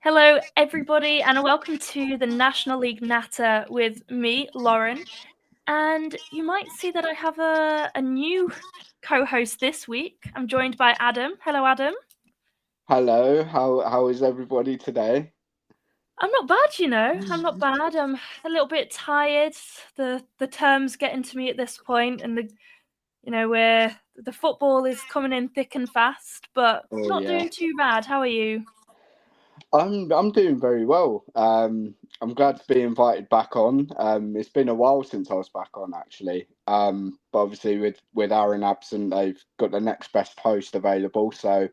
Hello, everybody, and welcome to the National League Natter with me, Lauren. And you might see that I have a new co-host this week. I'm joined by Adam. Hello, Adam. Hello, how is everybody today? I'm not bad. I'm not bad. I'm a little bit tired. The term's getting to me at this point, and where the football is coming in thick and fast, but Oh not yeah, doing too bad. How are you? I'm doing very well. I'm glad to be invited back on. It's been a while since I was back on actually. But obviously with Aaron absent, they've got the next best host available. So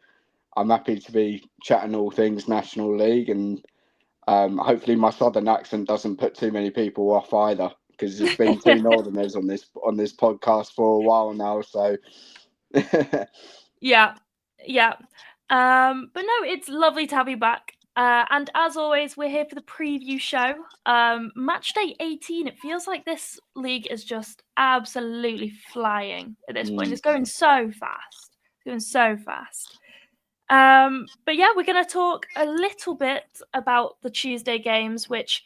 I'm happy to be chatting all things National League, and hopefully my southern accent doesn't put too many people off either, because there's been two Northerners on this podcast for a while now. So. Yeah, yeah. But no, it's lovely to have you back. And as always, we're here for the preview show. Match day 18. It feels like this league is just absolutely flying at this point. It's going so fast. It's going so fast. But yeah, we're going to talk a little bit about the Tuesday games, which,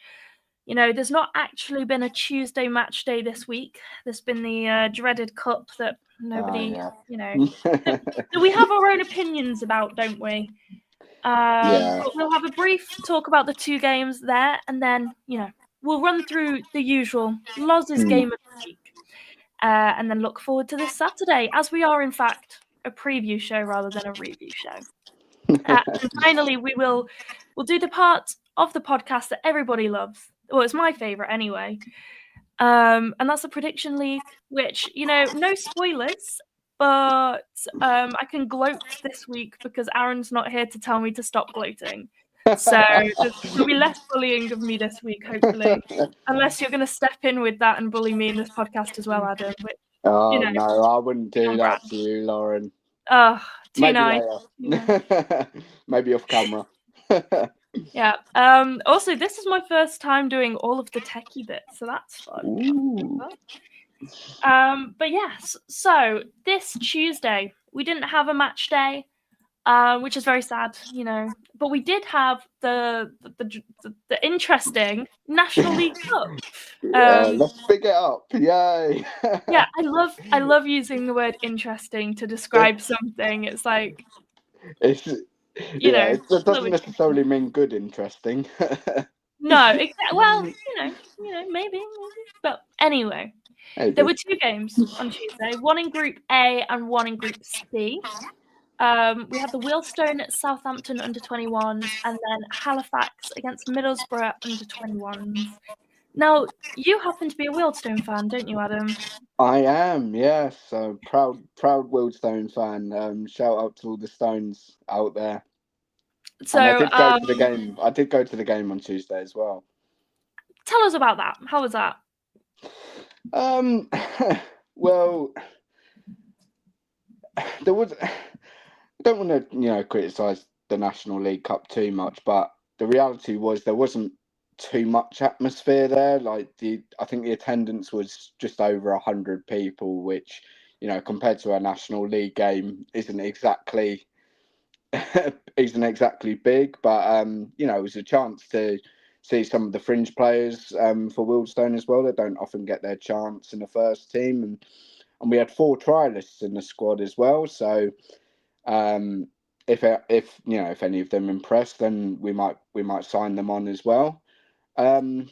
there's not actually been a Tuesday match day this week. There's been the dreaded cup that nobody, Yeah. that we have our own opinions about, don't we? Yeah. But we'll have a brief talk about the two games there, and then, we'll run through the usual Loz's game of the week, and then look forward to this Saturday, as we are, in fact, a preview show rather than a review show. And finally, we'll do the part of the podcast that everybody loves. Well, it's my favourite anyway. And that's the prediction league, which, no spoilers, but I can gloat this week because Aaron's not here to tell me to stop gloating. So there'll be less bullying of me this week, hopefully. Unless you're going to step in with that and bully me in this podcast as well, Adam. Which, Oh no, I wouldn't do that congrats. to you, Lauren. Oh, too Maybe nice. later. Maybe off camera. Yeah. Also, this is my first time doing all of the techie bits, so that's fun. Ooh. But yes, so this Tuesday we didn't have a match day, which is very sad, But we did have the interesting National League Cup. Yeah, let's pick it up. Yay. Yeah, I love using the word interesting to describe something. It's like, It's a it little doesn't bit necessarily mean good interesting. no, well, maybe. But anyway, there Maybe. were two games on Tuesday, one in Group A and one in Group C. We had the Wealdstone at Southampton under 21s, and then Halifax against Middlesbrough under 21s. Now, you happen to be a Wealdstone fan, don't you, Adam? I am, yes. So proud Wealdstone fan. Shout out to all the Stones out there. And I So, did go to the game. I did go to the game on Tuesday as well. tell us about that. How was that? Um, well, there was. I don't want to, criticise the National League Cup too much, but the reality was there wasn't too much atmosphere there. I think the attendance was just over 100 people, which, compared to a National League game, isn't exactly big. But it was a chance to see some of the fringe players for Wealdstone as well. They don't often get their chance in the first team, and we had 4 trialists in the squad as well. So if any of them impress, then we might sign them on as well. The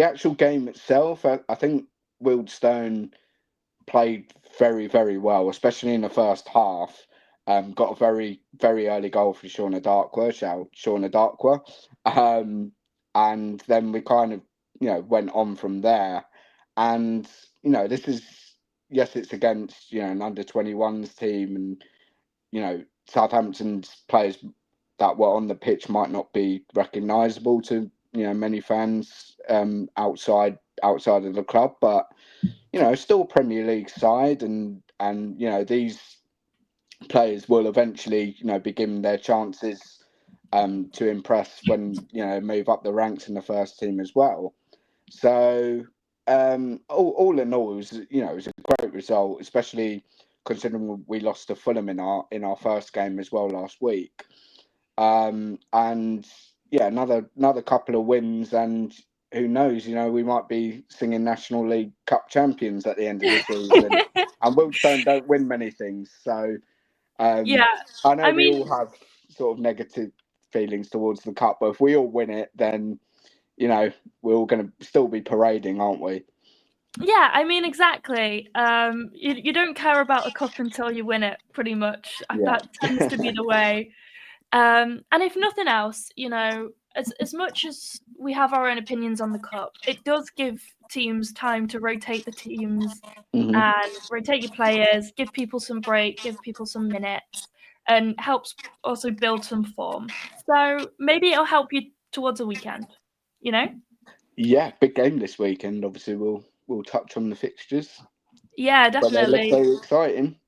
actual game itself, I think Wealdstone played very, very well, especially in the first half. Got a very, very early goal for Shauna Darkwa. Shout Shauna Darkwa. And then we kind of, went on from there. And, this is, yes, it's against, an under 21s team, and, Southampton's players that were on the pitch might not be recognisable to, many fans outside of the club, but still Premier League side, and these players will eventually be given their chances to impress when move up the ranks in the first team as well. So all in all, it was a great result, especially considering we lost to Fulham in our first game as well last week. And another couple of wins, and who knows? We might be singing National League Cup champions at the end of the season. And Wealdstone don't win many things, so Yeah, I know I we mean, all have sort of negative feelings towards the cup, but if we all win it, then we're all going to still be parading, aren't we? yeah, I mean, exactly. You don't care about a cup until you win it, pretty much. Yeah. That tends to be the way. And if nothing else, as much as we have our own opinions on the cup, it does give teams time to rotate the teams and rotate your players, give people some break, give people some minutes, and helps also build some form. So maybe it'll help you towards a weekend, Yeah, big game this weekend. Obviously, we'll touch on the fixtures. Yeah, But they look definitely. very exciting.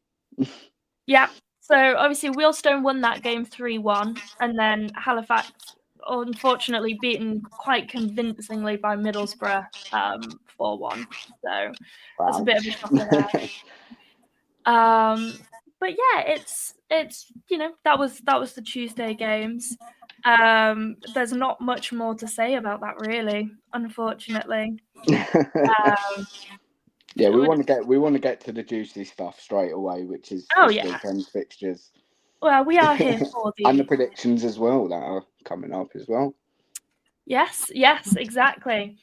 Yeah. So obviously Wealdstone won that game 3-1, and then Halifax unfortunately beaten quite convincingly by Middlesbrough 4-1. So that's a bit of a shocker there. But yeah, it's that was the Tuesday games. There's not much more to say about that, really, unfortunately. Yeah, we want to get to the juicy stuff straight away, which is Oh this yeah. weekend's fixtures. Well, we are here for And the the predictions as well that are coming up as well. Yes, exactly.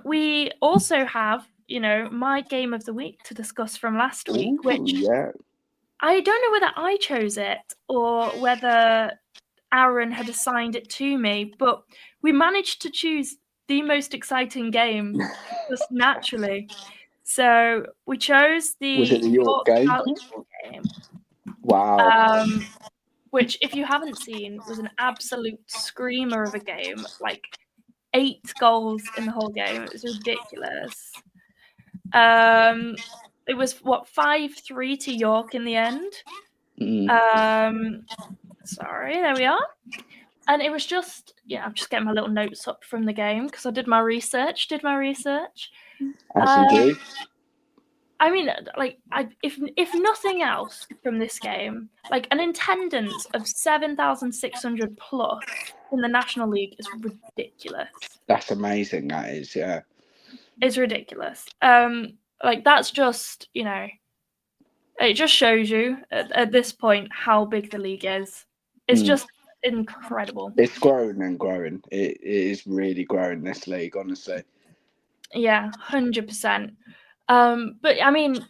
We also have, my game of the week to discuss from last week, which Yeah. I don't know whether I chose it or whether Aaron had assigned it to me, but we managed to choose the most exciting game just naturally. So we chose the Was it the York game? Hartlepool game. Wow. Which, if you haven't seen, was an absolute screamer of a game. Like 8 goals in the whole game. It was ridiculous. It was 5-3 to York in the end. Sorry, there we are. And it was just, I'm just getting my little notes up from the game because I did my research. As you do. I mean, like, if nothing else from this game, like an attendance of 7,600 plus in the National League is ridiculous. That's amazing. That is, yeah. It's ridiculous. Like that's just, it just shows you at this point how big the league is. It's just incredible. It's growing and growing. It is really growing, this league, honestly. Yeah, 100%. But I mean,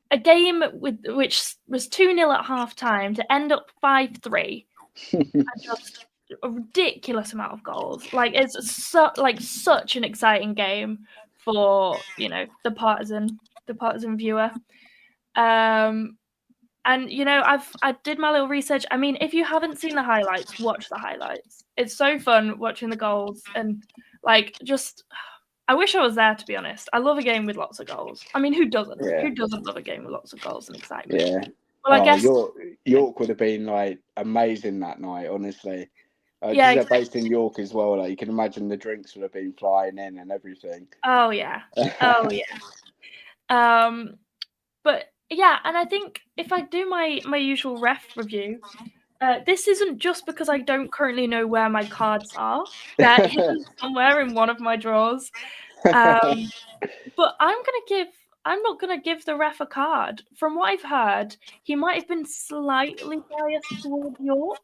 a game which was 2-0 at half time to end up 5-3 and just a ridiculous amount of goals. Like it's such an exciting game for the partisan viewer. And I did my little research. I mean, if you haven't seen the highlights, watch the highlights. It's so fun watching the goals and just I wish I was there, to be honest. I love a game with lots of goals. I mean, who doesn't? Yeah. Who doesn't love a game with lots of goals and excitement? Yeah. Well, I guess York would have been like amazing that night, honestly. Because they're based in York as well. Like you can imagine the drinks would have been flying in and everything. Oh yeah. But yeah, and I think if I do my usual ref review, this isn't just because I don't currently know where my cards are. They're hidden somewhere in one of my drawers. But I'm not gonna give the ref a card. From what I've heard, he might have been slightly biased towards York,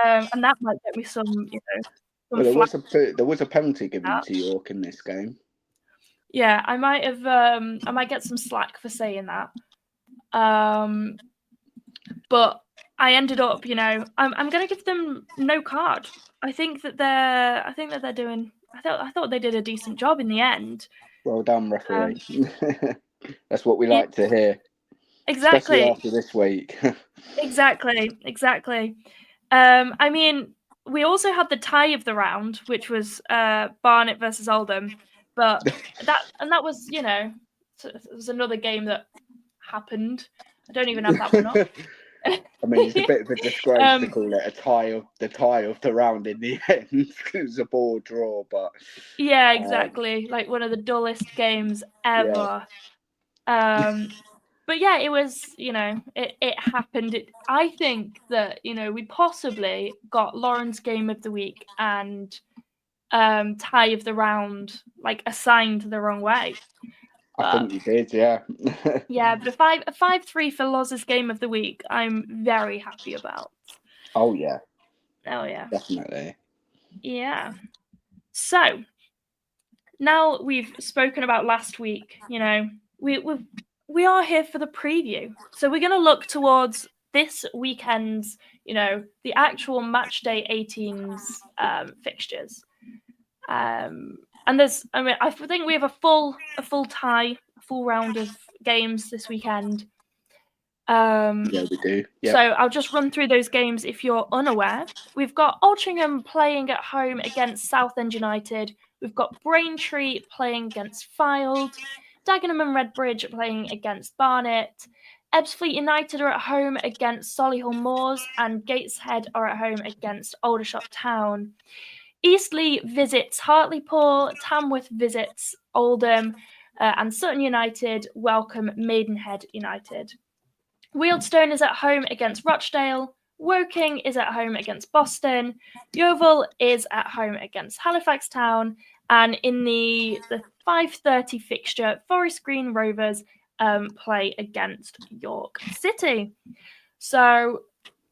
and that might get me some, Well, there was a penalty given to York in this game. Yeah, I might get some slack for saying that. But I ended up, I'm gonna give them no card. I think that they're doing. I thought they did a decent job in the end. Well done, referee. That's what we like to hear. Exactly. Especially after this week. Exactly. I mean, we also had the tie of the round, which was Barnet versus Oldham, but that was, it was another game that happened. I don't even have that one up. I mean, it's a bit of a disgrace to call it the tie of the round in the end. It was a ball draw, but yeah, exactly. Like one of the dullest games ever. Yeah. But yeah, it was, it happened. I think that, we possibly got Lauren's game of the week and tie of the round assigned the wrong way. I think you did, yeah. Yeah, but a 5-3 for Loz's game of the week, I'm very happy about. Oh yeah. Oh yeah. Definitely. Yeah. So now we've spoken about last week, we are here for the preview. So we're going to look towards this weekend's, the actual match day 18's fixtures. And I think we have a full tie, a full round of games this weekend. Yeah, we do. Yep. So I'll just run through those games if you're unaware. We've got Altrincham playing at home against Southend United. We've got Braintree playing against Fylde. Dagenham and Redbridge playing against Barnet. Ebbsfleet United are at home against Solihull Moors, and Gateshead are at home against Aldershot Town. Eastleigh visits Hartlepool. Tamworth visits Oldham, and Sutton United welcome Maidenhead United. Wealdstone is at home against Rochdale. Woking is at home against Boston. Yeovil is at home against Halifax Town. And in the 5:30 fixture, Forest Green Rovers play against York City. So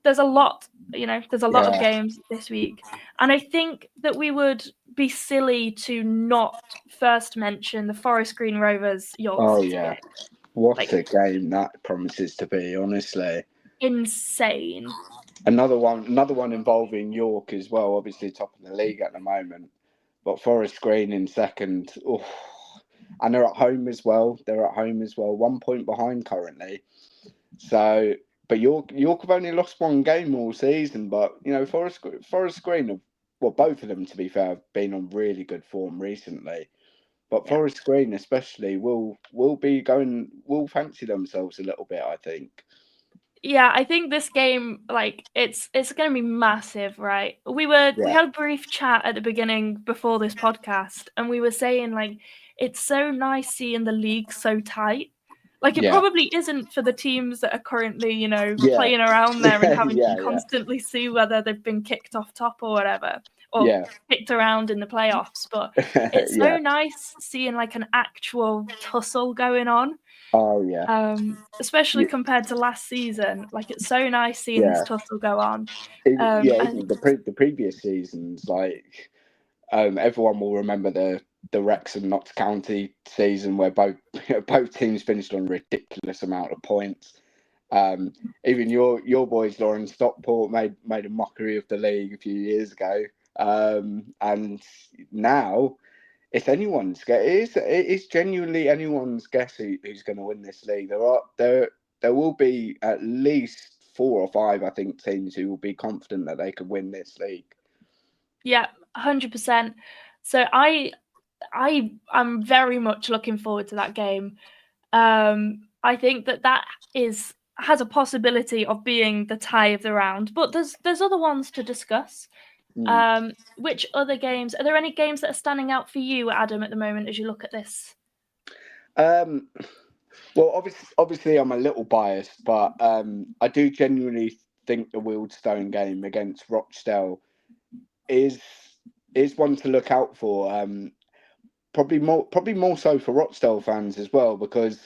there's a lot, there's a lot of games this week. And I think that we would be silly to not first mention the Forest Green Rovers York City game. What a game that promises to be, honestly. Insane. Another one involving York as well, obviously top of the league at the moment. But Forest Green in second. Oh. And they're at home as well. 1 point behind currently. So, but York have only lost one game all season. But, Forest Green have, well, both of them, to be fair, have been on really good form recently. But Forest Green especially will fancy themselves a little bit, I think. Yeah, I think this game, it's going to be massive, right? We had a brief chat at the beginning before this podcast, and we were saying it's so nice seeing the league so tight. It probably isn't for the teams that are currently, playing around there and having to constantly see whether they've been kicked off top or whatever, or kicked around in the playoffs. But it's so nice seeing an actual tussle going on. Oh yeah. Especially compared to last season, it's so nice seeing this tussle go on. Even the previous seasons, everyone will remember the Wrexham Notts County season where both teams finished on a ridiculous amount of points. Even your boys, Lauren, Stockport made a mockery of the league a few years ago, and now it's anyone's guess. It is genuinely anyone's guess who's going to win this league. There will be at least 4 or 5, I think, teams who will be confident that they could win this league. Yeah, 100%. So I'm very much looking forward to that game. I think that has a possibility of being the tie of the round, but there's other ones to discuss. Which other games? Are there any games that are standing out for you, Adam, at the moment as you look at this? Well, obviously, I'm a little biased, but I do genuinely think the Wealdstone game against Rochdale is one to look out for. Probably more so for Rochdale fans as well, because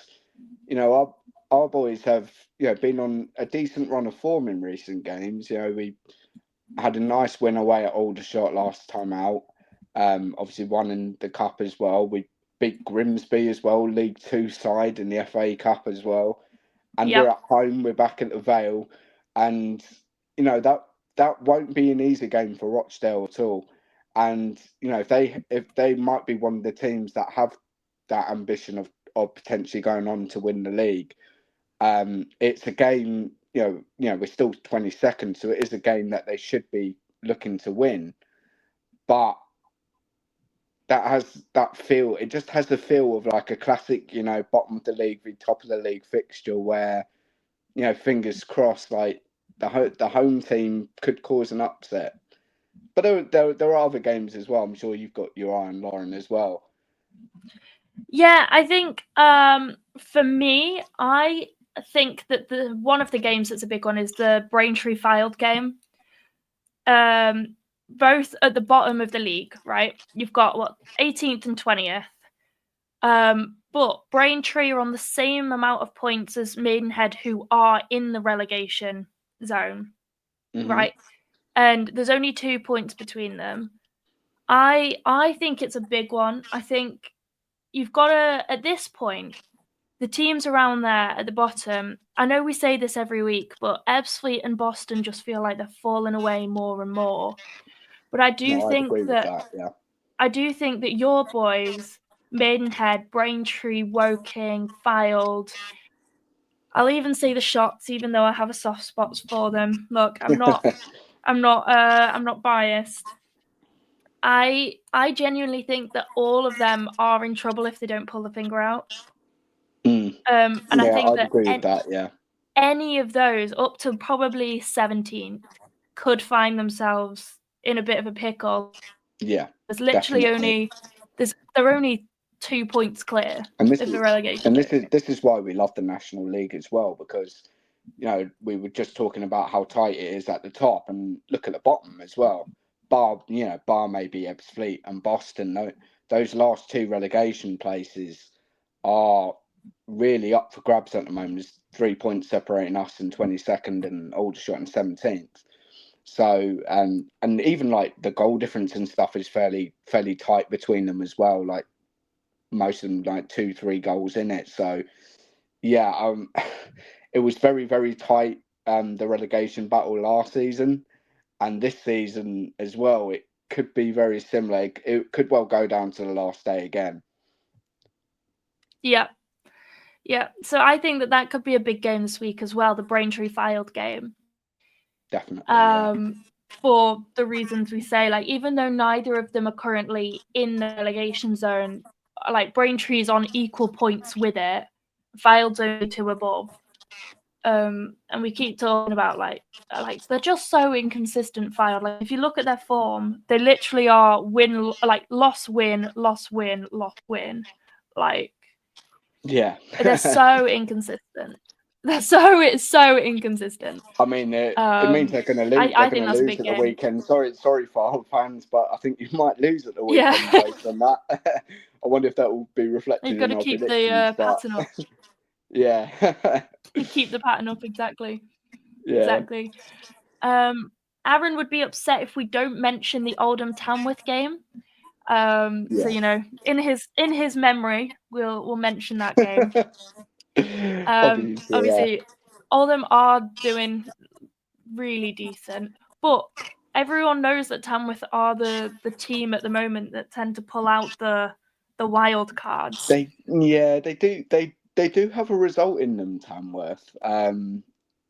our boys have been on a decent run of form in recent games. We had a nice win away at Aldershot last time out. Obviously won in the cup as well. We beat Grimsby as well, League 2 side in the FA Cup as well. And we're at home. We're back at the Vale, and that won't be an easy game for Rochdale at all. And if they might be one of the teams that have that ambition of potentially going on to win the league, it's a game. We're still 22nd, so it is a game that they should be looking to win. But that has that feel. It just has the feel of like a classic, bottom of the league, the top of the league fixture where, fingers crossed, the home team could cause an upset. But there are other games as well. I'm sure you've got your eye on, Lauren, as well. Yeah, I think for me, I think that one of the games that's a big one is the Braintree Fylde game. Both at the bottom of the league, right? You've got 18th and 20th. But Braintree are on the same amount of points as Maidenhead, who are in the relegation zone, right? And there's only 2 points between them. I think it's a big one. I think you've got to, at this point, the teams around there at the bottom, I know we say this every week, but Ebbsfleet and Boston just feel like they're falling away more and more. But I do think that, I do think that your boys, Maidenhead, Braintree, Woking, Fylde, I'll even say the Shots, even though I have a soft spot for them. Look, I'm not biased. I genuinely think that all of them are in trouble if they don't pull the finger out. And I think I'd agree with that. Yeah, any of those up to probably 17th could find themselves in a bit of a pickle. Yeah, there's literally they're only 2 points clear of the relegation. And this is why we love the National League as well, because we were just talking about how tight it is at the top, and look at the bottom as well. Bar maybe Ebbsfleet and Boston. Those last 2 relegation places are really up for grabs at the moment. There's 3 points separating us in 22nd and Aldershot in 17th. So and even like the goal difference and stuff is fairly tight between them as well. Like most of them like 2-3 goals in it. So yeah, it was very, very tight, the relegation battle last season, and this season as well. It could be very similar. It could well go down to the last day again. Yeah. So I think that could be a big game this week as well, the Braintree Fylde game. Definitely. For the reasons we say, like, even though neither of them are currently in the relegation zone, like Braintree's on equal points with it, Fylde's only 2 above. And we keep talking about like they're just so inconsistent. Fylde, like if you look at their form, they literally are loss win, loss win, loss win. Like, yeah, they're so inconsistent. It's so inconsistent. I mean, it means they're going to lose. I think that's a big at game. the weekend. Sorry for our fans, but I think you might lose at the weekend based on that. I wonder if that will be reflected You've got in to our keep predictions. the pattern up. Yeah. Keep the pattern up, exactly. Yeah. Exactly. Aaron would be upset if we don't mention the Oldham Tamworth game. So in his memory, we'll mention that game. Obviously, Oldham are doing really decent, but everyone knows that Tamworth are the team at the moment that tend to pull out the wild cards. They do. They do have a result in them, Tamworth.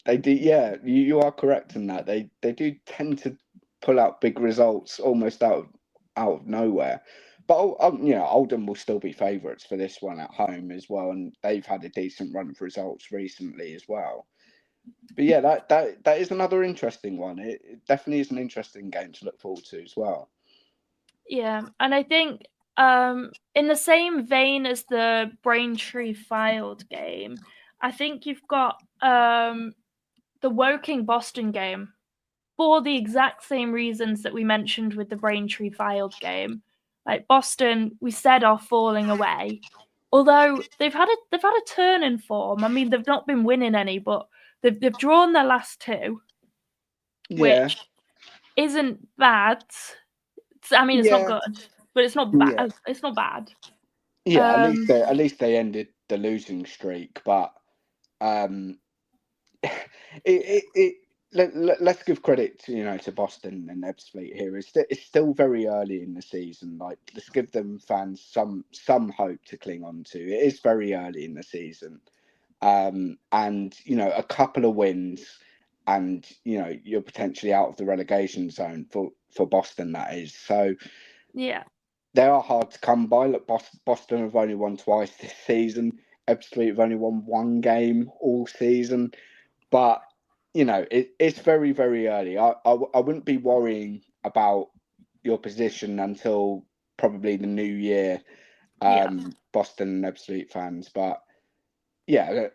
They do. Yeah, you are correct in that. They do tend to pull out big results almost out of nowhere. But Oldham will still be favourites for this one at home as well, and they've had a decent run of results recently as well. But yeah, that is another interesting one. It definitely is an interesting game to look forward to as well. Yeah, and I think in the same vein as the Braintree Fylde game, I think you've got the Woking Boston game for the exact same reasons that we mentioned with the Braintree Fylde game. Like Boston, we said, are falling away. Although they've had a turn in form. I mean, they've not been winning any, but they've drawn their last 2, which isn't bad. I mean, it's not good, but it's not bad. Yeah. It's not bad. Yeah, at least they ended the losing streak, but let's give credit to Boston and Ebbsfleet here. It's still very early in the season. Like, let's give them fans some hope to cling on to. It is very early in the season, and a couple of wins, and you're potentially out of the relegation zone for Boston. That is so. Yeah. They are hard to come by. Look, Boston have only won twice this season. Ebbsfleet have only won 1 game all season. But, it's very, very early. I wouldn't be worrying about your position until probably the new year, Boston and Ebbsfleet fans. But, yeah,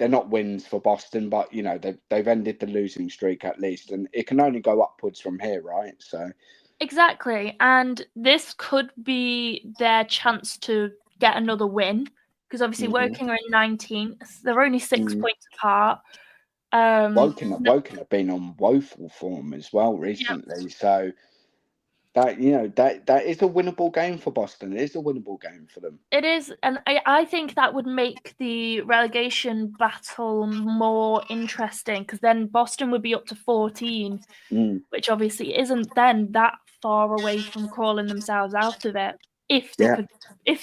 they're not wins for Boston, but you know they've ended the losing streak at least, and it can only go upwards from here, right? So exactly, and this could be their chance to get another win because obviously Woking are in 19th. They're only 6 points apart. Woking have been on woeful form as well recently, so that that is a winnable game for Boston. It is a winnable game for them. It is, and I think that would make the relegation battle more interesting because then Boston would be up to 14, which obviously isn't then that far away from crawling themselves out of it. If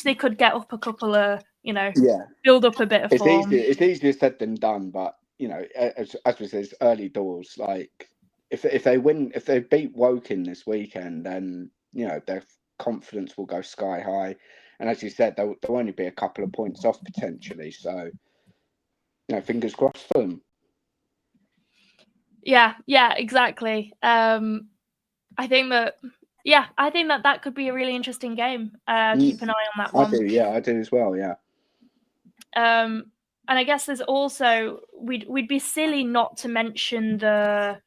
they could get up a couple of, build up a bit of form. It's easier said than done, but as we said, it's early doors. Like if they beat Woking this weekend, then their confidence will go sky high. And as you said, they'll only be a couple of points off potentially. So, fingers crossed for them. Yeah, exactly. I think that could be a really interesting game. Keep an eye on that one. I do as well. Yeah. And I guess there's also we'd be silly not to mention the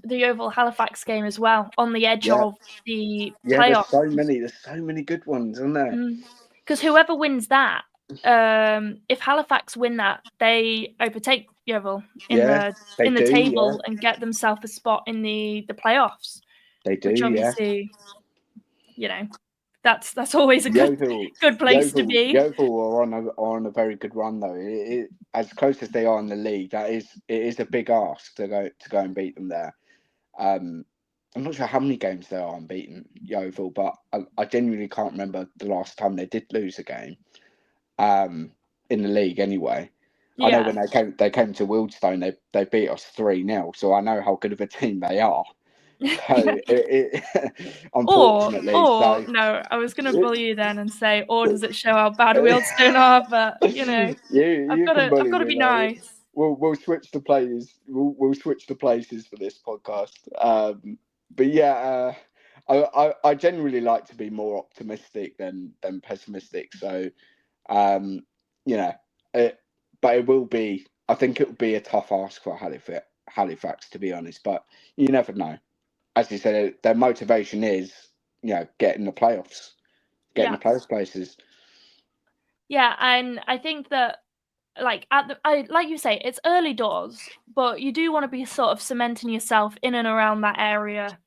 Yeovil Halifax game as well, on the edge of the playoffs. There's so many good ones, isn't there? Because whoever wins that, if Halifax win that, they overtake Yeovil in the table and get themselves a spot in the playoffs. They do, which obviously, that's always a good place to be. Yeovil are on a very good run though. As close as they are in the league, it is a big ask to go and beat them there. I'm not sure how many games they are unbeaten, Yeovil, but I genuinely can't remember the last time they did lose a game in the league anyway. Yeah. I know when they came to Wealdstone, they beat us 3-0, so I know how good of a team they are. So unfortunately, no, I was going to bully you then and say, or does it show how bad Wealdstone are? But I've got to be nice. We'll switch the places. We'll switch the places for this podcast. But yeah, I generally like to be more optimistic than pessimistic. So, but it will be. I think it will be a tough ask for Halifax, to be honest. But you never know. As you said, their motivation is, getting the playoffs, getting the playoff places. Yeah, and I think that, like you say, it's early doors, but you do want to be sort of cementing yourself in and around that area,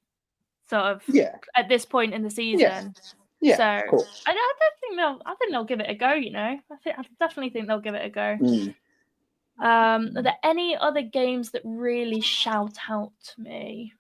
sort of. Yeah. At this point in the season. Yeah. So of course. I think they'll give it a go. I definitely think they'll give it a go. Are there any other games that really shout out to me?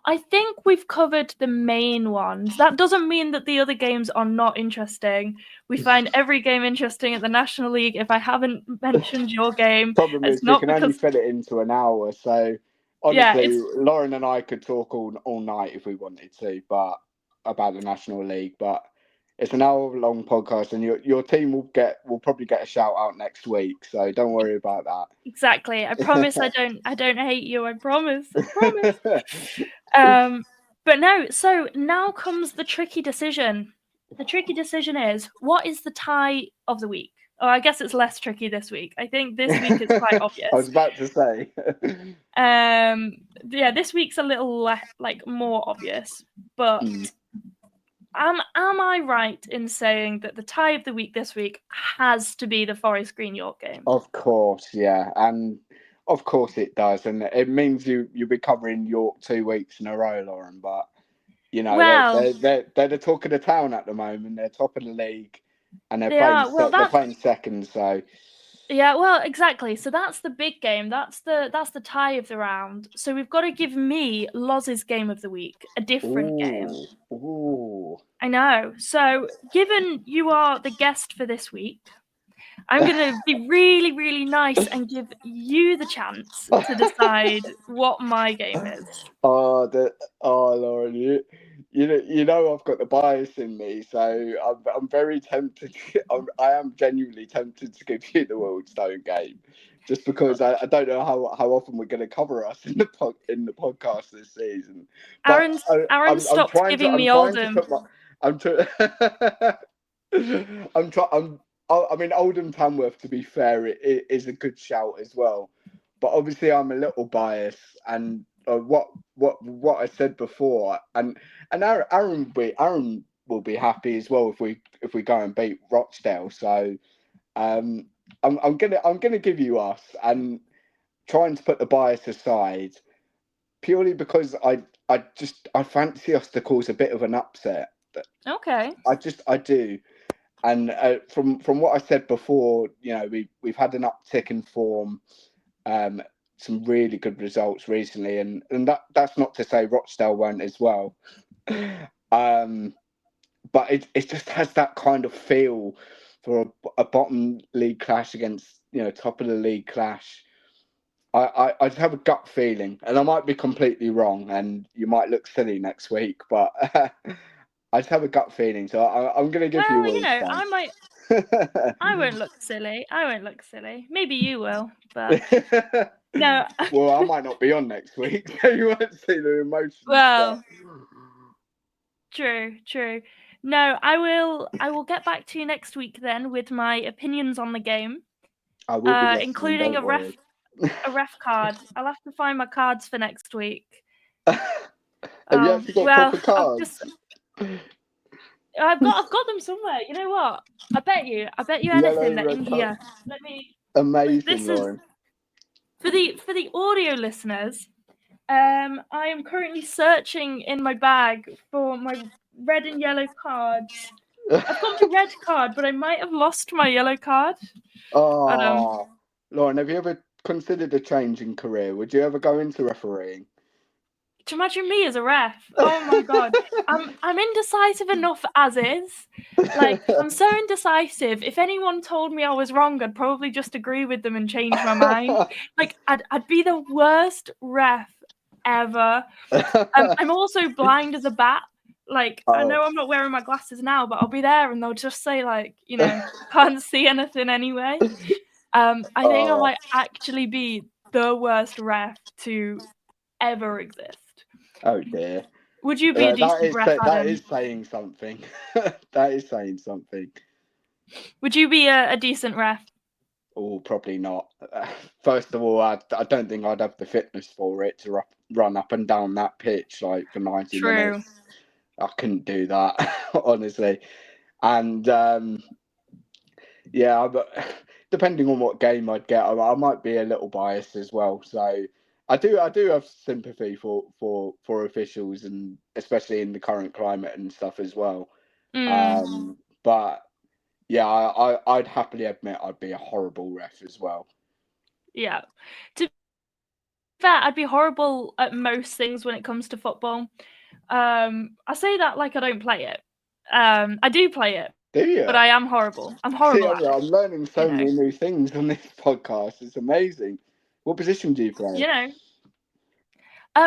I think we've covered the main ones. That doesn't mean that the other games are not interesting. We find every game interesting at the National League. If I haven't mentioned your game, problem is we can only fit it into an hour. So honestly, Lauren and I could talk all night if we wanted to, but about the National League. But it's an hour-long podcast, and your team will probably get a shout out next week. So don't worry about that. Exactly. I promise I don't hate you. I promise. But no. So now comes the tricky decision. The tricky decision is, what is the tie of the week? Oh, I guess it's less tricky this week. I think this week is quite obvious. I was about to say. This week's a little more obvious, but. Am I right in saying that the tie of the week this week has to be the Forest Green York game? Of course, yeah, and of course it does, and it means you'll be covering York 2 weeks in a row, Lauren. But they're the talk of the town at the moment. They're top of the league, and they're playing second. So yeah, well, exactly. So that's the big game. That's the tie of the round. So we've got to give me Loz's game of the week, a different game. Ooh. I know. So given you are the guest for this week, I'm going to be really, really nice and give you the chance to decide what my game is. Lauren, you know I've got the bias in me, so I'm very tempted. I am genuinely tempted to give you the Wealdstone game, just because I don't know how often we're going to cover us in the podcast this season. Aaron stopped giving me Oldham. I'm I mean, Oldham Tamworth, to be fair, it is a good shout as well. But obviously, I'm a little biased, and what I said before, and Aaron will be happy as well if we go and beat Rochdale. So I'm gonna give you us, and trying to put the bias aside, purely because I fancy us to cause a bit of an upset. Okay. I do. And from what I said before, you know, we've had an uptick in form, some really good results recently, and that's not to say Rochdale won't as well. But it just has that kind of feel for a bottom league clash against, you know, top of the league clash. I just have a gut feeling, and I might be completely wrong, and you might look silly next week, but I just have a gut feeling, so I'm going to give you Well, you know, Wealdstone. I won't look silly. I won't look silly. Maybe you will, but no. Well, I might not be on next week, so you won't see the emotions. Well, true. No, I will get back to you next week then with my opinions on the game, I will be listening, including don't worry. a ref card. I'll have to find my cards for next week. Have you actually got proper cards? I've got them somewhere. You know what? I bet you anything that in here. Let me. Amazing, This Lauren. is for the audio listeners. I am currently searching in my bag for my red and yellow cards. I've got my red card, but I might have lost my yellow card. Oh, Lauren, have you ever considered a change in career? Would you ever go into refereeing? Do you imagine me as a ref? Oh my god, I'm indecisive enough as is. Like, I'm so indecisive. If anyone told me I was wrong, I'd probably just agree with them and change my mind. Like, I'd be the worst ref ever. I'm also blind as a bat. Like, I know I'm not wearing my glasses now, but I'll be there and they'll just say, like, you know, can't see anything anyway. I think I might actually be the worst ref to ever exist. Oh dear. Would you be a decent ref, Adam? That is saying something. That is saying something. Would you be a decent ref? Oh, probably not. First of all, I don't think I'd have the fitness for it to run up and down that pitch like for 90 minutes. I couldn't do that, honestly. And yeah, but depending on what game I'd get, I might be a little biased as well. So I do have sympathy for officials, and especially in the current climate and stuff as well. But yeah, I'd happily admit I'd be a horrible ref as well. Yeah. To be fair, I'd be horrible at most things when it comes to football. I say that like I don't play it. I do play it. Do you? But I am horrible. I'm horrible. See, I'm learning so many new things on this podcast. It's amazing. What position do you play? You know.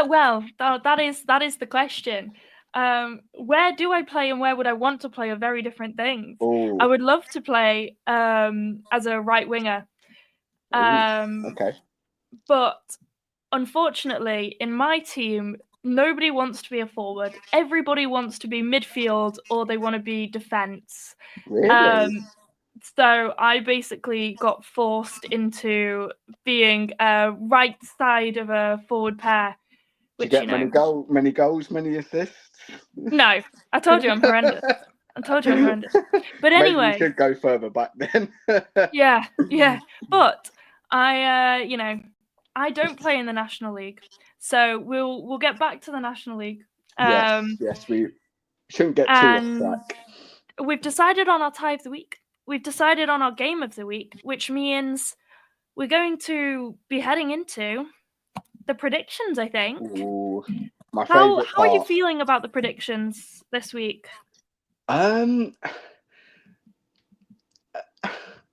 Well, that is the question. Where do I play and where would I want to play are very different things. Ooh. I would love to play as a right winger. Okay. But unfortunately, in my team, nobody wants to be a forward. Everybody wants to be midfield or they want to be defence. Really? So I basically got forced into being a right side of a forward pair. Did you get many goals, many assists? No, I told you I'm horrendous. But anyway, maybe you should go further back then. yeah. But I, I don't play in the National League, so we'll get back to the National League. Yes, we shouldn't get too off track. We've decided on our tie of the week. We've decided on our game of the week, which means we're going to be heading into the predictions, I think. Ooh, my how favourite are you feeling about the predictions this week? I'm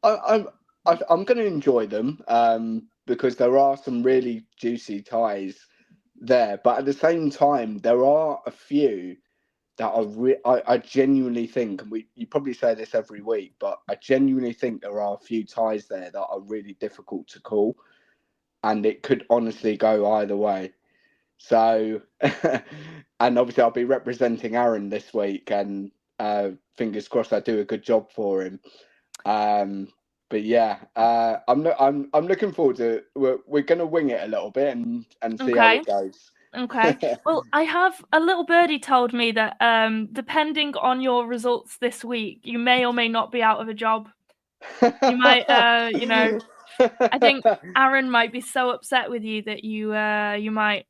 going to enjoy them because there are some really juicy ties there, but at the same time there are a few that I genuinely think, and you probably say this every week, but I genuinely think there are a few ties there that are really difficult to call, and it could honestly go either way. So, and obviously I'll be representing Aaron this week, and fingers crossed I do a good job for him. But yeah, I'm looking forward to it. We're going to wing it a little bit and see how Okay. it goes. Okay. Well, I have a little birdie told me that depending on your results this week, you may or may not be out of a job. You might, I think Aaron might be so upset with you that you might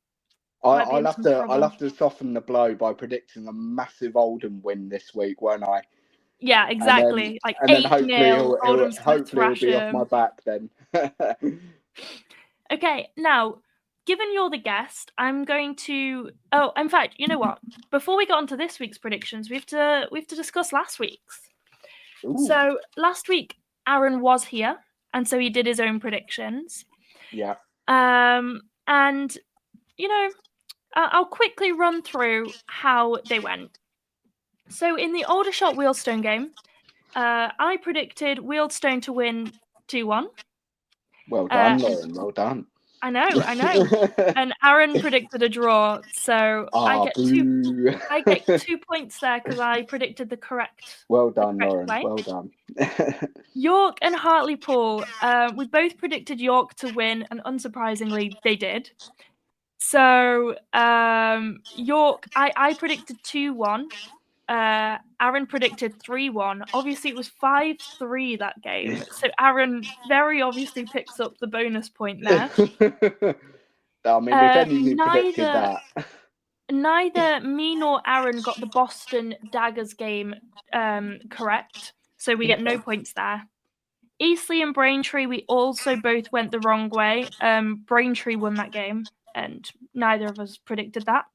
be in some trouble. I'll have to soften the blow by predicting a massive Oldham win this week, won't I? Yeah, exactly. Like And then 8-0, Oldham's gonna he'll thrash be off my him. back then. Okay, now, given you're the guest, I'm going to. Oh, in fact, you know what? Before we get on to this week's predictions, we have to discuss last week's. Ooh. So last week, Aaron was here, and so he did his own predictions. Yeah. And I'll quickly run through how they went. So in the Aldershot Wealdstone game, I predicted Wealdstone to win 2-1. Well done, Lauren. Well done. I know. And Aaron predicted a draw, so I get 2 points there because I predicted the correct. Well done, correct Lauren. way. Well done. York and Hartlepool, we both predicted York to win, and unsurprisingly, they did. So York, I predicted 2-1. Aaron predicted 3-1. Obviously, it was 5-3 that game. So Aaron very obviously picks up the bonus point there. I mean, if anything predicted that. Neither me nor Aaron got the Boston Daggers game correct. So we get no points there. Eastleigh and Braintree, we also both went the wrong way. Braintree won that game, and neither of us predicted that.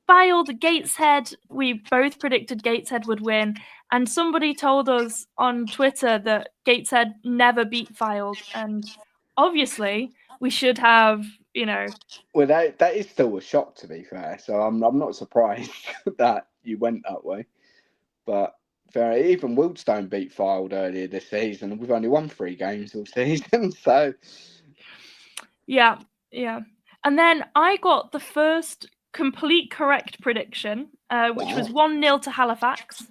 Fylde, Gateshead, we both predicted Gateshead would win, and somebody told us on Twitter that Gateshead never beat Fylde, and obviously we should have, Well, that is still a shock, to be fair. So I'm not surprised that you went that way. But even Wealdstone beat Fylde earlier this season, and we've only won 3 games all season. So yeah. And then I got the first complete correct prediction, which was 1-0 to Halifax.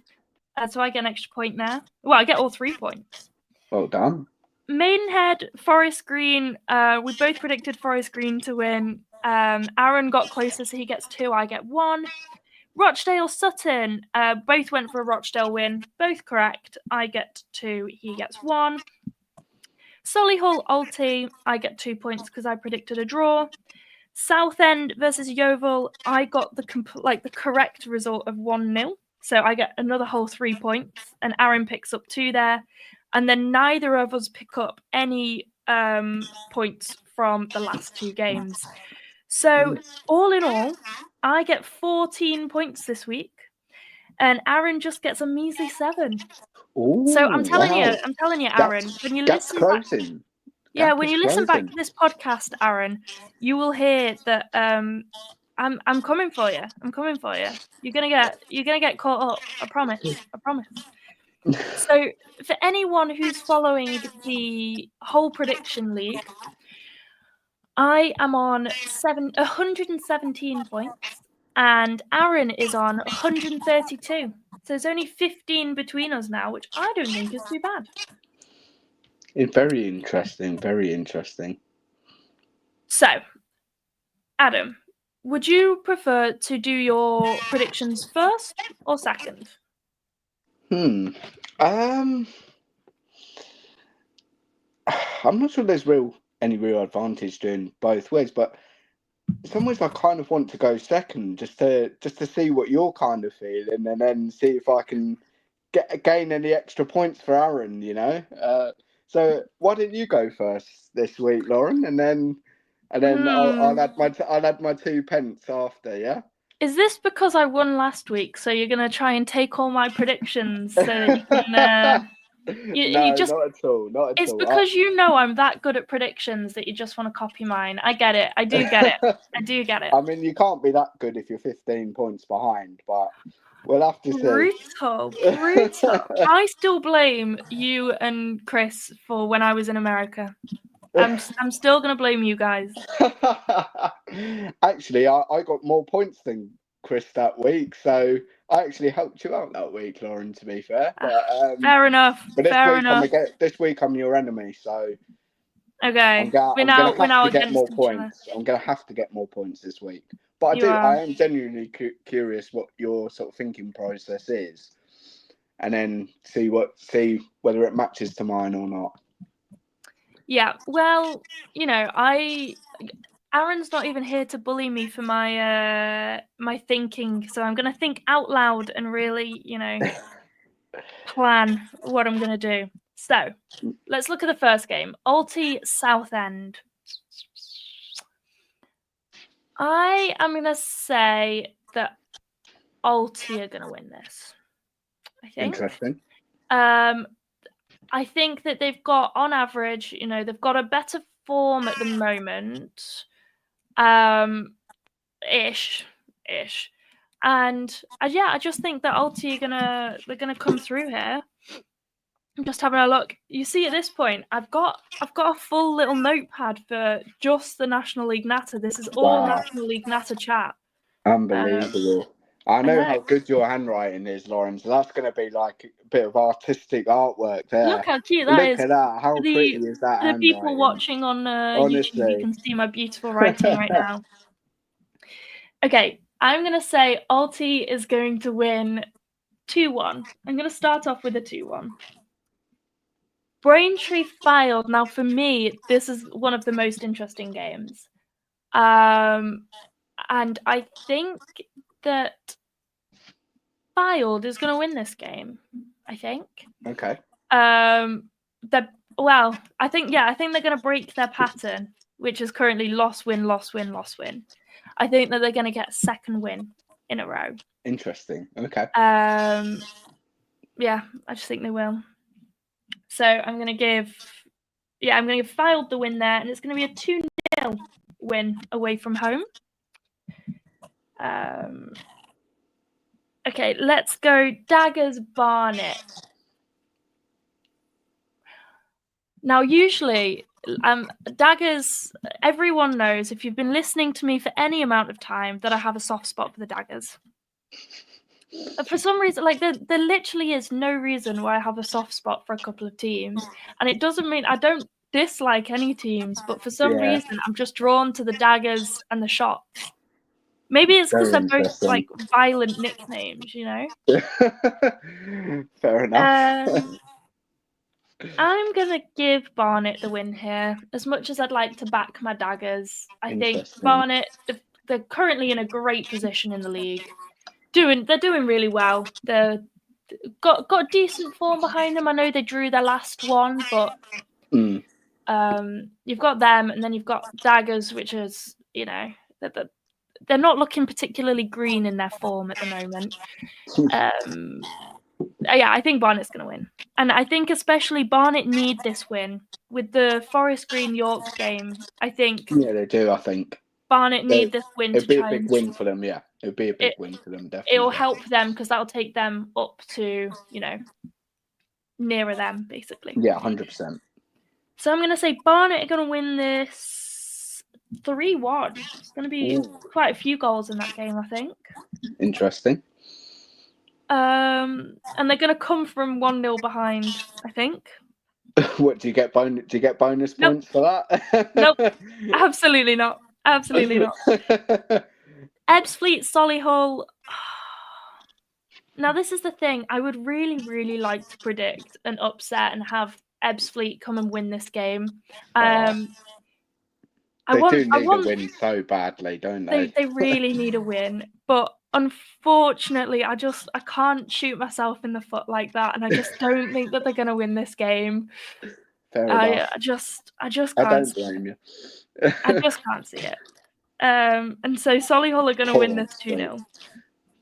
So I get an extra point there. Well, I get all 3 points. Well done. Maidenhead, Forest Green. We both predicted Forest Green to win. Aaron got closer, so he gets 2. I get 1. Rochdale, Sutton. Both went for a Rochdale win. Both correct. I get 2. He gets 1. Solihull, Alti. I get 2 points because I predicted a draw. Southend versus Yeovil. I got the correct result of 1-0. So I get another whole 3 points, and Aaron picks up 2 there. And then neither of us pick up any points from the last 2 games. So all in all, I get 14 points this week, and Aaron just gets a measly 7. Ooh, so I'm telling you, Aaron, when you listen back, when you listen back to this podcast, Aaron, you will hear that I'm coming for you. I'm coming for you. You're gonna get caught up. I promise. So for anyone who's following the whole prediction league, I am on 117 points, and Aaron is on 132. So there's only 15 between us now, which I don't think is too bad. It's very interesting. Very interesting. So, Adam, would you prefer to do your predictions first or second? I'm not sure there's any real advantage doing both ways, but in some ways I kind of want to go second just to see what you're kind of feeling, and then see if I can gain any extra points for Aaron. So why don't you go first this week, Lauren, and then I'll add my 2 pence after. Yeah. Is this because I won last week, so you're gonna try and take all my predictions so that you can? No, not at all. It's because I'm that good at predictions that you just want to copy mine. I get it. I do get it. I mean, you can't be that good if you're 15 points behind, but we'll have to see. Brutal. I still blame you and Chris for when I was in America. I'm still gonna blame you guys. Actually, I got more points than Chris that week, so I actually helped you out that week, Lauren. To be fair, Fair enough. but this Fair week enough. this week I'm your enemy, so Okay. I'm We're gonna have now to get more against each other. points. I'm gonna have to get more points this week. But You are. I am genuinely curious what your sort of thinking process is, and then see whether it matches to mine or not. Yeah. Well, Aaron's not even here to bully me for my my thinking, so I'm gonna think out loud and really, plan what I'm gonna do. So let's look at the first game. Southend. I am gonna say that Alti are gonna win this. I think. Interesting. I think that they've got, on average, they've got a better form at the moment. Ish. And yeah, I just think that Alti they're gonna come through here. I'm just having a look. You see, at this point, I've got a full little notepad for just the National League Natter. This is all National League Natter chat. Unbelievable. I know how good your handwriting is, Lauren. So that's going to be like a bit of artistic artwork there. Look how cute that is. Look at that. How pretty is that handwriting? The people watching on YouTube, you can see my beautiful writing right now. Okay, I'm going to say Alti is going to win 2-1. I'm going to start off with a 2-1. Braintree Fylde. Now, for me, this is one of the most interesting games. And I think that Fylde is going to win this game. I think. Okay. I think they're going to break their pattern, which is currently loss, win, loss, win, loss, win. I think that they're going to get a second win in a row. Interesting. Okay. Yeah, I just think they will. So I'm going to give Fylde the win there, and it's going to be a 2-0 win away from home. Okay, let's go Daggers Barnet. Now, usually, Daggers, everyone knows, if you've been listening to me for any amount of time, that I have a soft spot for the Daggers. For some reason, there literally is no reason why I have a soft spot for a couple of teams. And it doesn't mean I don't dislike any teams, but for some reason, I'm just drawn to the Daggers and the Shots. Maybe it's because they're both, violent nicknames, Fair enough. I'm going to give Barnet the win here. As much as I'd like to back my Daggers, I think Barnet, they're currently in a great position in the league. They're doing really well. They've got decent form behind them. I know they drew their last one, but you've got them, and then you've got Daggers, which is, they're not looking particularly green in their form at the moment. Yeah, I think Barnet's going to win. And I think especially Barnet need this win. With the Forest Green York game, I think... Yeah, they do, I think. Barnet need this win to try and... It'd be a big win for them, yeah. It'd be a big win for them, definitely. It'll help them, because that'll take them up to, nearer them, basically. Yeah, 100%. So I'm going to say Barnet are going to win this 3-1. It's going to be quite a few goals in that game, I think. Interesting. And they're going to come from 1-0 behind, I think. What, do you get bonus points for that? Nope. Absolutely not. Absolutely not. Ebbsfleet, Solihull. Now, this is the thing. I would really, really like to predict an upset and have Ebbsfleet come and win this game. They do need a win so badly, don't they? They really need a win. But unfortunately, I can't shoot myself in the foot like that, and I just don't think that they're going to win this game. Fair enough. I just can't. I don't blame you. I just can't see it. And so Solihull are going to win this 2-0.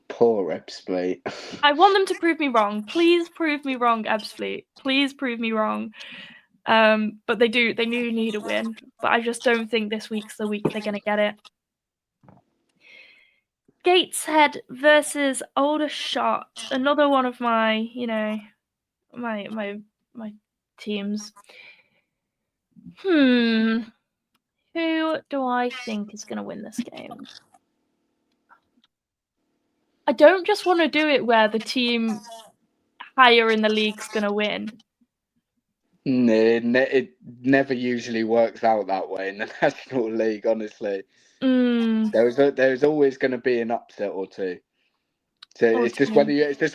Poor Ebbsfleet. I want them to prove me wrong. Please prove me wrong, Ebbsfleet. Please prove me wrong. But they do need a win. But I just don't think this week's the week they're going to get it. Gateshead versus Aldershot. Another one of my, my teams. Who do I think is going to win this game? I don't just want to do it where the team higher in the league's going to win. It never usually works out that way in the National League, honestly. There's always going to be an upset or two. So it's just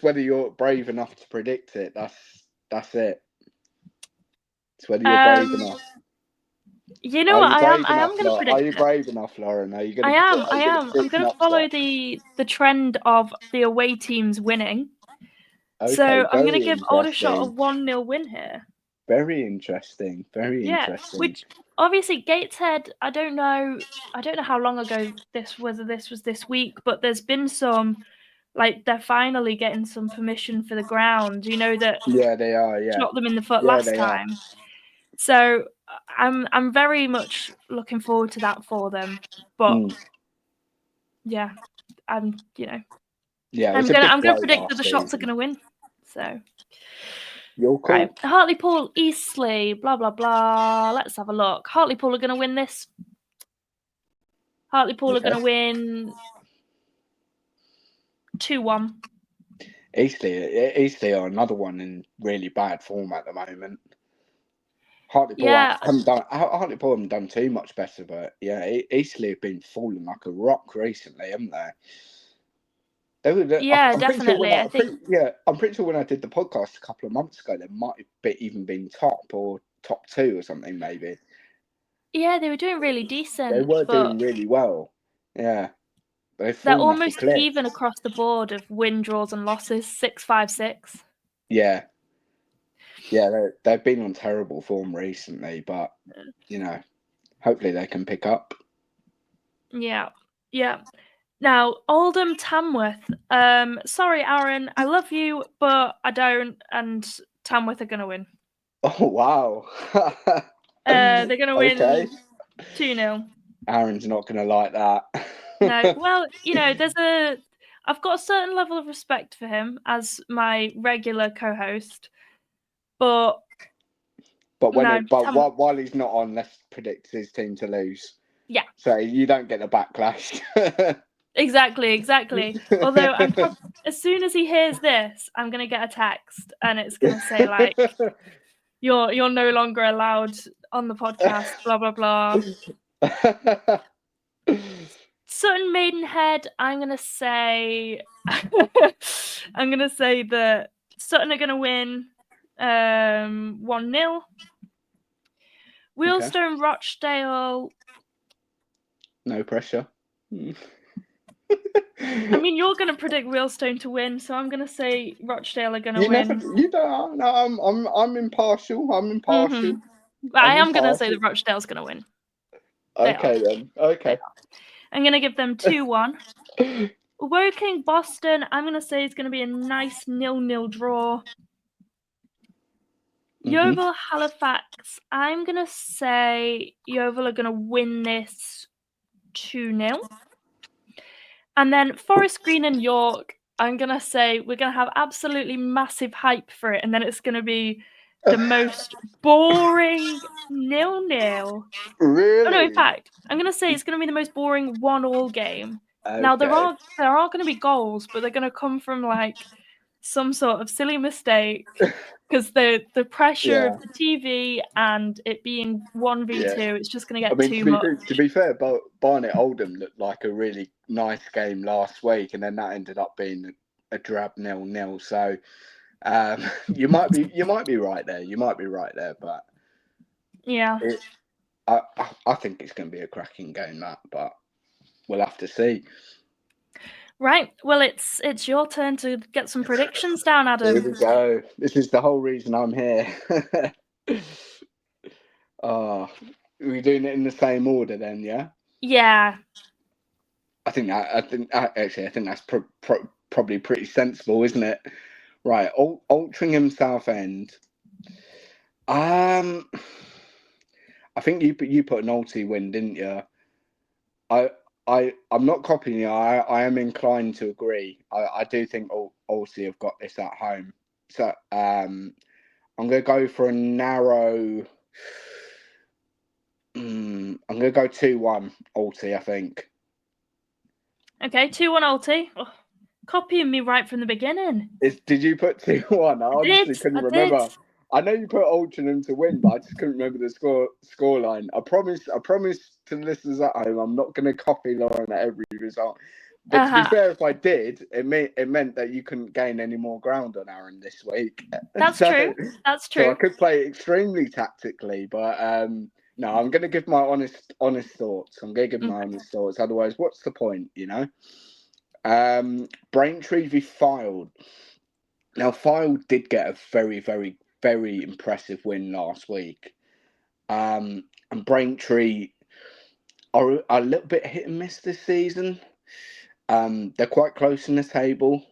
whether you're brave enough to predict it. That's it. It's whether you're brave enough. You know what? I am going to predict. Are you brave enough, Lauren? Are you going to? I am. I'm going to follow the trend of the away teams winning. Okay, so I'm going to give Aldershot a 1-0 win here. Very interesting. Very interesting. Which obviously Gateshead, I don't know how long ago whether this was this week, but there's been some, like, they're finally getting some permission for the ground. You know that. Yeah, they are. Yeah. Shot them in the foot last time. So I'm very much looking forward to that for them. But yeah, I'm gonna predict that the Shots are gonna win. So you're cool. Right. Hartlepool, Eastleigh, blah blah blah. Let's have a look. Hartlepool are gonna win this. Hartlepool are gonna win 2-1. Eastleigh are another one in really bad form at the moment. Hartlepool haven't done too much better, but yeah, Eastleigh have been falling like a rock recently, haven't they? Definitely. I'm pretty sure when I did the podcast a couple of months ago, they might have even been top 2 or something, maybe. Yeah, they were doing really decent. They were doing really well. Yeah. They're almost even across the board of win, draws, and losses. 6-5-6. Yeah. Yeah, they've been on terrible form recently, but hopefully they can pick up. Yeah. Now, Oldham, Tamworth. Sorry, Aaron, I love you, but I don't, and Tamworth are going to win. Oh, wow. They're going to win 2-0. Aaron's not going to like that. No, well, I've got a certain level of respect for him as my regular co-host, but while he's not on, let's predict his team to lose. Yeah. So you don't get the backlash. Exactly. Although as soon as he hears this, I'm gonna get a text and it's gonna say like, "You're no longer allowed on the podcast." Blah blah blah. Sutton, Maidenhead. I'm gonna say that Sutton are gonna win 1-0. Wealdstone, Rochdale. No pressure. I mean, you're going to predict Wealdstone to win, so I'm going to say Rochdale are going to win. You don't. No, I'm impartial. Mm-hmm. I am going to say that Rochdale's going to win. Okay then. Okay. I'm going to give them 2-1. Woking, Boston. I'm going to say it's going to be a nice 0-0 draw. Yeovil, Halifax. I'm going to say Yeovil are going to win this 2-0. And then Forest Green and York, I'm going to say we're going to have absolutely massive hype for it. And then it's going to be the most boring 0-0. Really? Oh, no, in fact, I'm going to say it's going to be the most boring 1-1 game. Okay. Now, there are going to be goals, but they're going to come from like some sort of silly mistake because the pressure of the TV and it being 1v2, it's just going to get too much. To be fair, Barnet Oldham looked like a really nice game last week, and then that ended up being a drab 0-0. So you might be right there. You might be right there, but yeah, I think it's going to be a cracking game, but we'll have to see. Right. Well, it's your turn to get some predictions down, Adam. Here we go. This is the whole reason I'm here. Are we doing it in the same order then? Yeah. Yeah. I think that's probably pretty sensible, isn't it? Right. Altrincham, Southend. I think you put an Alty win, didn't you? I'm not copying you. I am inclined to agree. I do think Alty have got this at home. So I'm going to go for a narrow. I'm going to go 2-1 Alty, I think. Okay, 2-1 Alty. Oh, copying me right from the beginning. Did you put 2-1? I honestly did, couldn't I remember. did. I know you put Altrincham to win, but I just couldn't remember the score line. I promise to the listeners at home, I'm not going to copy Lauren at every result. But to be fair, if I did, it meant that you couldn't gain any more ground on Aaron this week. That's true. That's true. So I could play extremely tactically, but no, I'm going to give my honest thoughts. I'm going to give my honest thoughts. Otherwise, what's the point, you know? Braintree v Fylde. Now, Fylde did get a very, very, very impressive win last week. And Braintree are a little bit hit and miss this season. They're quite close in the table.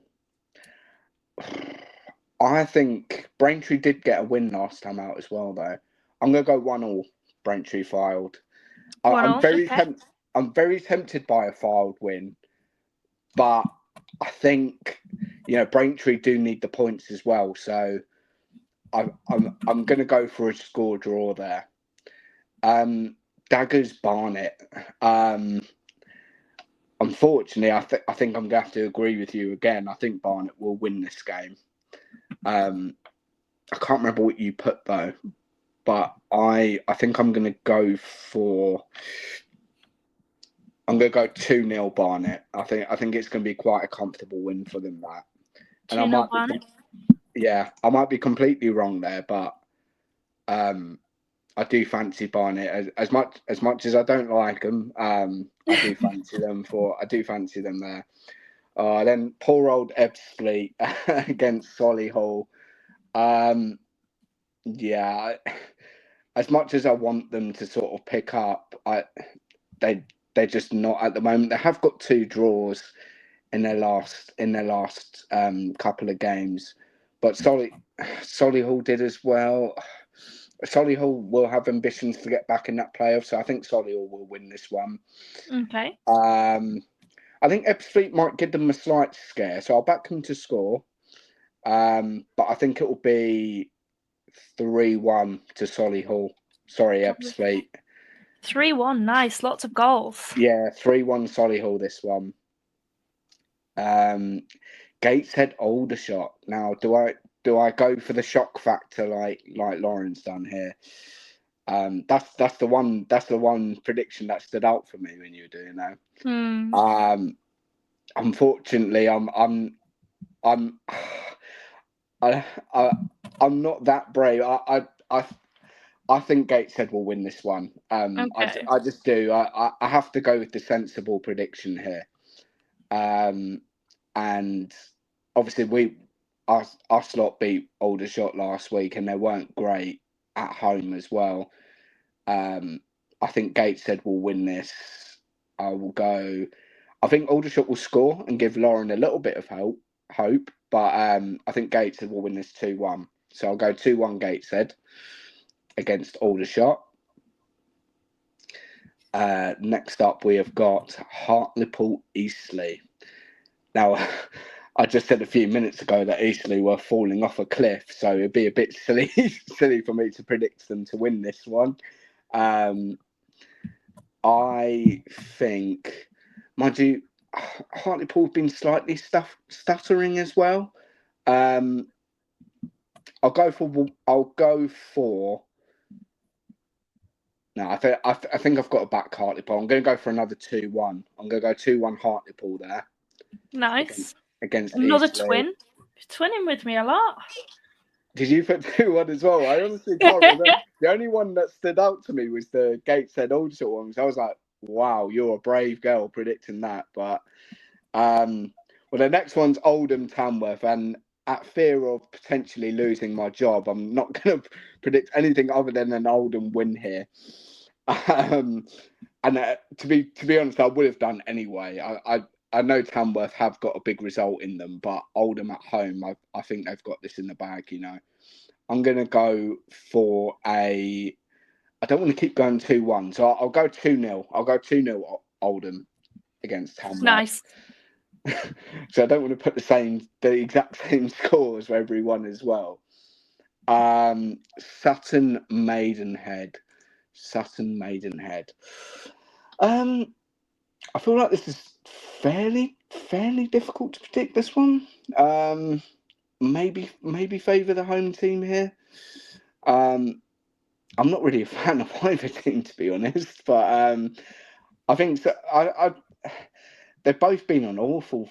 I think Braintree did get a win last time out as well, though. I'm going to go 1-1 Braintree Fylde. I'm very tempted by a Fylde win, but I think Braintree do need the points as well, so I'm going to go for a score draw there. Daggers Barnet. Unfortunately, I think I'm going to have to agree with you again. I think Barnet will win this game. I can't remember what you put though, but I think I'm going to go for. I'm going to go 2-0 Barnet. I think it's going to be quite a comfortable win for them. That. 2-0 Barnet. I might be completely wrong there, but I do fancy Barnet as much as I don't like them. I do fancy them there. Then poor old Ebbsfleet against Solihull. As much as I want them to sort of pick up, they're just not at the moment. They have got 2 draws in their last couple of games, but Solihull did as well. Solihull will have ambitions to get back in that playoff, so I think Solihull will win this one. Okay. I think Ebbsfleet might give them a slight scare, so I'll back them to score. But I think it will be 3-1 to Solihull. Sorry, Ebbsfleet. 3-1, nice, lots of goals. Yeah, 3-1 Solihull this one. Gateshead Aldershot. Now, do I go for the shock factor like Lauren's done here? That's the one prediction that stood out for me when you were doing that. Unfortunately, I'm not that brave. I think Gateshead will win this one. Okay. I just do. I have to go with the sensible prediction here. And obviously us lot beat Aldershot last week, and they weren't great at home as well. I think Gateshead will win this. I think Aldershot will score and give Lauren a little bit of hope, but I think Gateshead will win this 2-1. So I'll go 2-1 Gateshead against Aldershot. Next up, we have got Hartlepool Eastleigh. Now, I just said a few minutes ago that Eastleigh were falling off a cliff, so it'd be a bit silly for me to predict them to win this one. I think, mind you, Hartlepool have been slightly stuttering as well. I'll go for. No, I think I've got to back Hartlepool. I'm going to go for another 2-1. I'm going to go 2-1 Hartlepool there. Nice. Against another Eastleigh. twin. You're twinning with me a lot. Did you put 2-1 as well? I honestly can't remember. The only one that stood out to me was the Gateshead Aldershot one. So I was like, wow, you're a brave girl predicting that. But the next one's Oldham Tamworth, and at fear of potentially losing my job, I'm not going to predict anything other than an Oldham win here. And to be honest, I would have done anyway. I know Tamworth have got a big result in them, but Oldham at home, I think they've got this in the bag, you know. I'm going to go for I don't want to keep going 2-1, so I'll go 2-0. I'll go 2-0 Oldham against Tamworth. Nice. So I don't want to put the exact same scores for everyone as well. Sutton Maidenhead. I feel like this is fairly fairly difficult to predict this one. Maybe favour the home team here. I'm not really a fan of either team, to be honest, but I think so, they've both been on awful,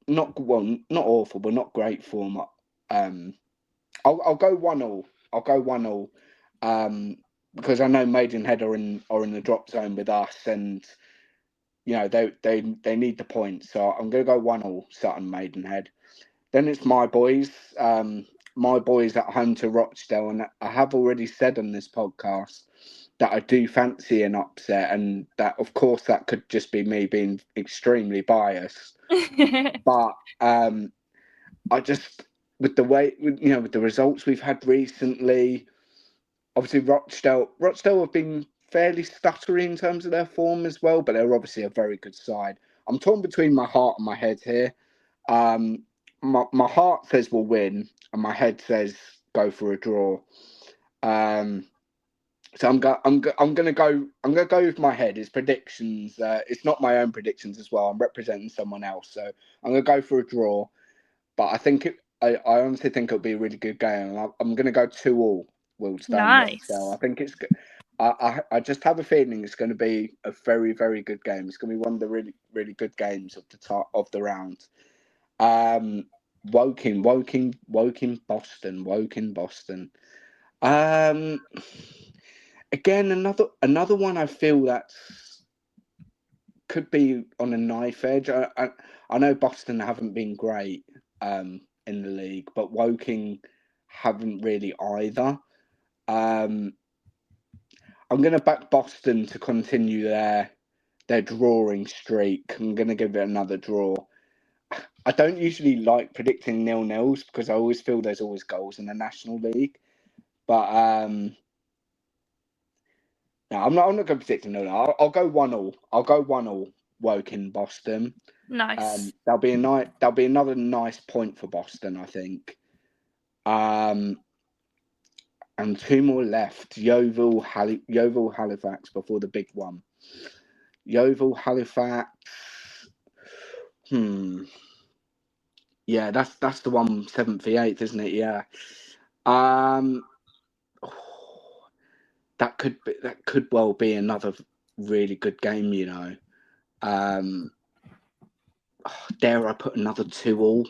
not awful, but not great form. I'll go 1-1. I'll go 1-1. Because I know Maidenhead are in the drop zone with us, and they need the points. So I'm going to go 1-1 Sutton Maidenhead. Then it's my boys. My boys at home to Rochdale, and I have already said on this podcast that I do fancy an upset, and that of course that could just be me being extremely biased. But I just with the results we've had recently, obviously Rochdale have been fairly stuttery in terms of their form as well, but they're obviously a very good side. I'm torn between my heart and my head here. My heart says we'll win, and my head says go for a draw. So I'm gonna go with my head. It's predictions. It's not my own predictions as well. I'm representing someone else, so I'm gonna go for a draw. But I honestly think it'll be a really good game. I'm gonna go 2-2 Wealdstone. Nice. So I think it's. I just have a feeling it's going to be a very, very good game. It's going to be one of the really, really good games of the round. Woking, Boston. Again, another one I feel that could be on a knife edge. I know Boston haven't been great in the league, but Woking haven't really either. I'm going to back Boston to continue their drawing streak. I'm going to give it another draw. I don't usually like predicting 0-0s because I always feel there's always goals in the National League. But no, I'm not going to predict 0-0. I'll go 1-1. I'll go 1-1 Woking Boston. Nice. That'll be another nice point for Boston, I think. And 2 more left. Yeovil, Halifax before the big one. Yeovil, Halifax. Yeah, that's the one 7th v 8th, isn't it? Yeah. That could well be another really good game, Dare I put another 2-2?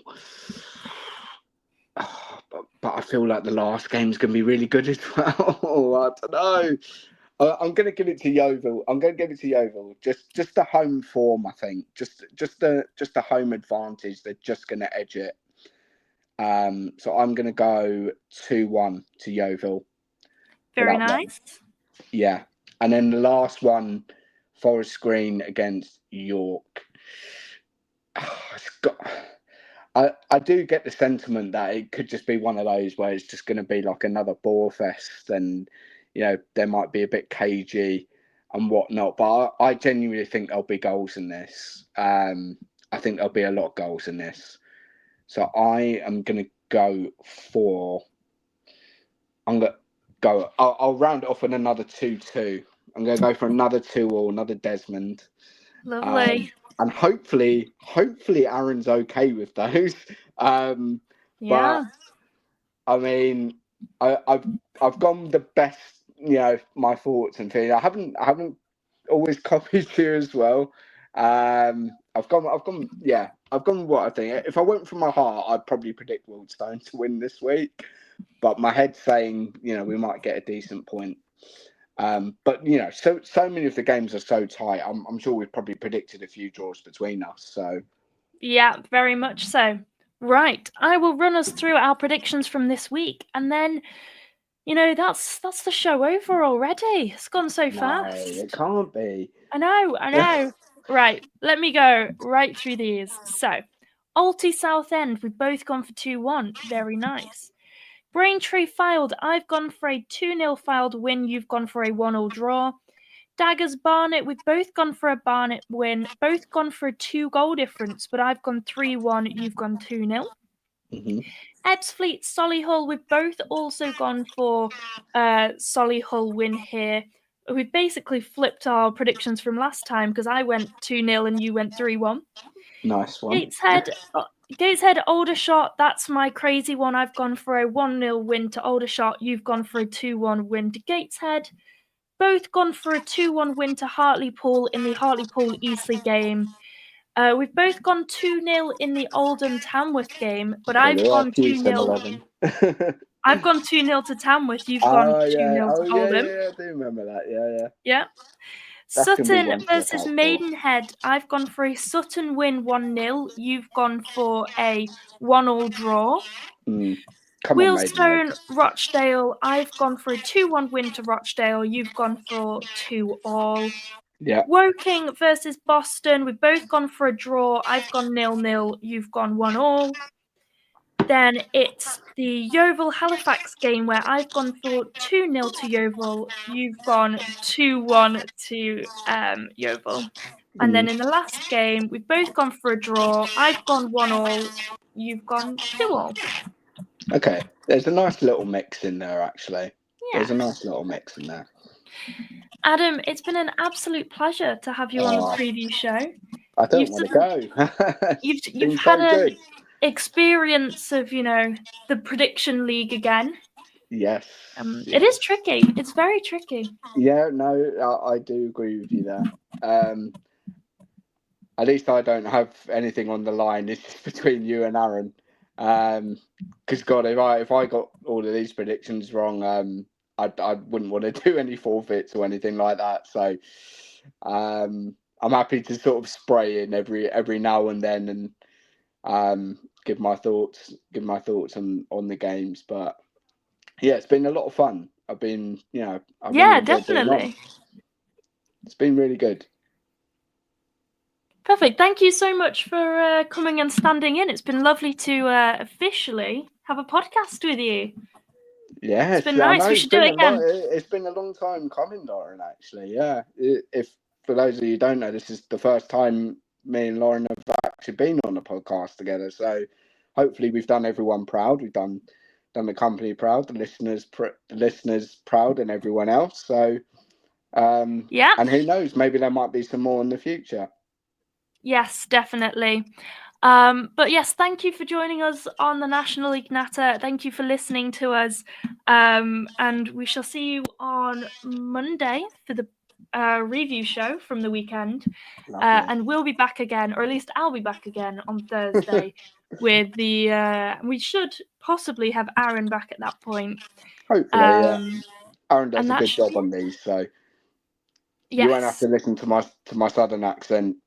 But I feel like the last game's going to be really good as well. I don't know. I'm going to give it to Yeovil. Just the home form, I think. Just the home advantage. They're just going to edge it. So I'm going to go 2-1 to Yeovil. Very nice. Yeah. And then the last one, Forest Green against York. I do get the sentiment that it could just be one of those where it's just going to be like another bore fest, and there might be a bit cagey and whatnot. But I genuinely think there'll be goals in this. I think there'll be a lot of goals in this. So I am going to go for. I'm going to go. I'll round it off with another 2-2. I'm going to go for another 2-2, another Desmond. Lovely. And hopefully Aaron's okay with those. Yeah. But I mean, I've gone the best, my thoughts and feelings. I haven't always copied you as well. I've gone what I think. If I went from my heart, I'd probably predict Wealdstone to win this week. But my head's saying, we might get a decent point. But so many of the games are so tight. I'm sure we've probably predicted a few draws between us. So yeah, very much so. Right, I will run us through our predictions from this week, and then that's the show over already. It's gone so fast. No, it can't be. I know. Right, let me go right through these. So, Alty Southend, we've both gone for 2-1. Very nice. Braintree Fylde, I've gone for a 2-0 Fylde win. You've gone for a 1-1 draw. Daggers Barnet, we've both gone for a Barnet win. Both gone for a 2-goal difference, but I've gone 3-1. You've gone 2-0. Mm-hmm. Ebbsfleet Solihull, we've both also gone for Solihull win here. We've basically flipped our predictions from last time because I went 2-0 and you went 3-1. Nice one. Gateshead, Aldershot, that's my crazy one. I've gone for a 1-0 win to Aldershot. You've gone for a 2-1 win to Gateshead. Both gone for a 2-1 win to Hartlepool in the Hartlepool Eastleigh game. We've both gone 2-0 in the Oldham Tamworth game, but I've gone 2-0. I've gone 2-0 to Tamworth. You've gone 2-0 to Oldham. Yeah, I do remember that. Yeah. Sutton versus Maidenhead. I've gone for a Sutton win 1-0. You've gone for a 1-1 draw. Wealdstone, Rochdale. I've gone for a 2-1 win to Rochdale. You've gone for 2-2. Yeah. Woking versus Boston. We've both gone for a draw. I've gone 0-0. You've gone 1-1. Then it's the Yeovil Halifax game where I've gone for 2-0 to Yeovil. You've gone 2-1 to Yeovil. And then in the last game, we've both gone for a draw. I've gone 1-1. You've gone 2-2. Okay. There's a nice little mix in there, actually. Yeah. There's a nice little mix in there. Adam, it's been an absolute pleasure to have you on the preview show. I don't want to go. You've had an experience of, the prediction league again. Yes. It is tricky. It's very tricky. Yeah, no, I do agree with you there. At least I don't have anything on the line. It's just between you and Aaron. Because God, if I got all of these predictions wrong, I wouldn't want to do any forfeits or anything like that. So I'm happy to sort of spray in every now and then and give my thoughts on the games. But yeah, it's been a lot of fun. I've been, definitely. It's been really good. Perfect. Thank you so much for coming and standing in. It's been lovely to officially have a podcast with you. Yeah, it's been nice. We should do it again. It's been a long time coming, Lauren, actually. Yeah. If for those of you who don't know, this is the first time me and Lauren have actually been on a podcast together. So hopefully we've done everyone proud. We've done the company proud, the listeners proud, and everyone else. So yeah. And who knows, maybe there might be some more in the future. Yes, definitely. But yes, thank you for joining us on the National League Natter. Thank you for listening to us. And we shall see you on Monday for the review show from the weekend. And we'll be back again, or at least I'll be back again on Thursday with the... we should possibly have Aaron back at that point. Hopefully, yeah. Aaron does a good job on these, so... Yes. You won't have to listen to my southern accent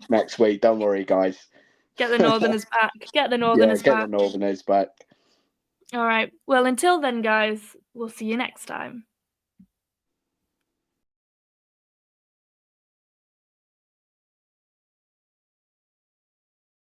next week. Don't worry, guys. Get the Northerners back. Get the Northerners back. All right. Well, until then, guys, we'll see you next time.